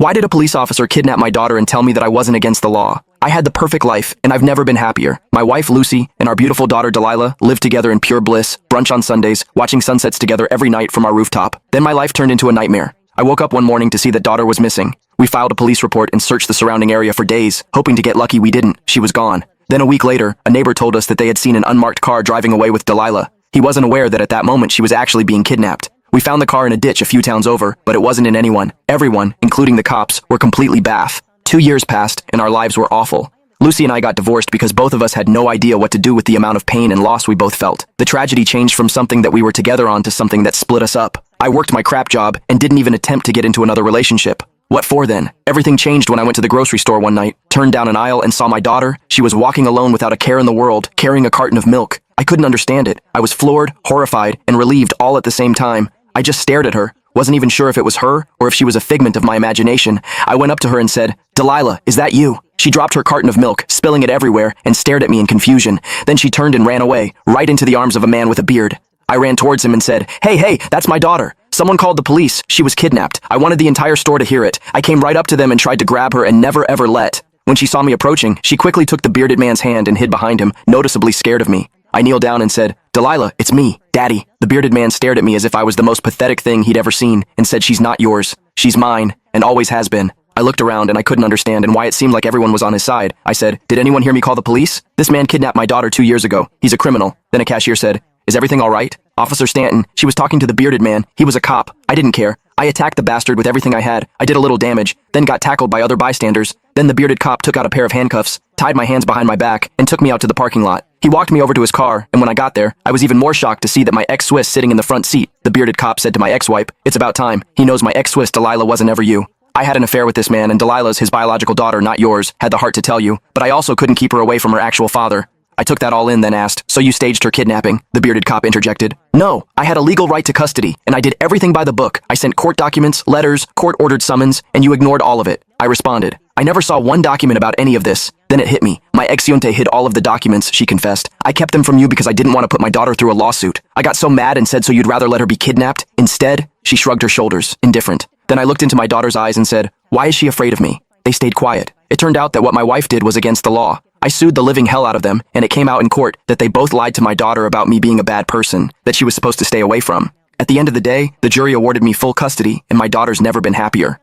Why did a police officer kidnap my daughter and tell me that I wasn't against the law? I had the perfect life, and I've never been happier. My wife, Lucy, and our beautiful daughter, Delilah, lived together in pure bliss, brunch on Sundays, watching sunsets together every night from our rooftop. Then my life turned into a nightmare. I woke up one morning to see that daughter was missing. We filed a police report and searched the surrounding area for days, hoping to get lucky. We didn't. She was gone. Then a week later, a neighbor told us that they had seen an unmarked car driving away with Delilah. He wasn't aware that at that moment she was actually being kidnapped. We found the car in a ditch a few towns over, but it wasn't in anyone. Everyone, including the cops, were completely baff. 2 years passed, and our lives were awful. Lucy and I got divorced because both of us had no idea what to do with the amount of pain and loss we both felt. The tragedy changed from something that we were together on to something that split us up. I worked my crap job and didn't even attempt to get into another relationship. What for then? Everything changed when I went to the grocery store one night, turned down an aisle and saw my daughter. She was walking alone without a care in the world, carrying a carton of milk. I couldn't understand it. I was floored, horrified, and relieved all at the same time. I just stared at her, wasn't even sure if it was her or if she was a figment of my imagination. I went up to her and said, "Delilah, is that you?" She dropped her carton of milk, spilling it everywhere, and stared at me in confusion. Then she turned and ran away, right into the arms of a man with a beard. I ran towards him and said, Hey, that's my daughter. Someone called the police. She was kidnapped. I wanted the entire store to hear it. I came right up to them and tried to grab her and never ever let. When she saw me approaching, she quickly took the bearded man's hand and hid behind him, noticeably scared of me. I kneeled down and said, "Delilah, it's me, Daddy." The bearded man stared at me as if I was the most pathetic thing he'd ever seen and said, "She's not yours. She's mine, and always has been." I looked around and I couldn't understand and why it seemed like everyone was on his side. I said, "Did anyone hear me call the police? This man kidnapped my daughter 2 years ago. He's a criminal." Then a cashier said, "Is everything all right?" Officer Stanton, she was talking to the bearded man. He was a cop. I didn't care. I attacked the bastard with everything I had. I did a little damage, then got tackled by other bystanders. Then the bearded cop took out a pair of handcuffs, tied my hands behind my back, and took me out to the parking lot. He walked me over to his car, and when I got there, I was even more shocked to see that my ex-Swiss sitting in the front seat. The bearded cop said to my ex-wife, "It's about time. He knows my ex-Swiss Delilah wasn't ever you." I had an affair with this man, and Delilah's his biological daughter, not yours, had the heart to tell you, but I also couldn't keep her away from her actual father. I took that all in, then asked, "So you staged her kidnapping?" The bearded cop interjected. "No, I had a legal right to custody, and I did everything by the book. I sent court documents, letters, court-ordered summons, and you ignored all of it." I responded, "I never saw one document about any of this." Then it hit me. My ex-Yunte hid all of the documents, she confessed. "I kept them from you because I didn't want to put my daughter through a lawsuit. I got so mad and said, so you'd rather let her be kidnapped? Instead?" She shrugged her shoulders, indifferent. Then I looked into my daughter's eyes and said, "Why is she afraid of me?" They stayed quiet. It turned out that what my wife did was against the law. I sued the living hell out of them, and it came out in court that they both lied to my daughter about me being a bad person, that she was supposed to stay away from. At the end of the day, the jury awarded me full custody, and my daughter's never been happier.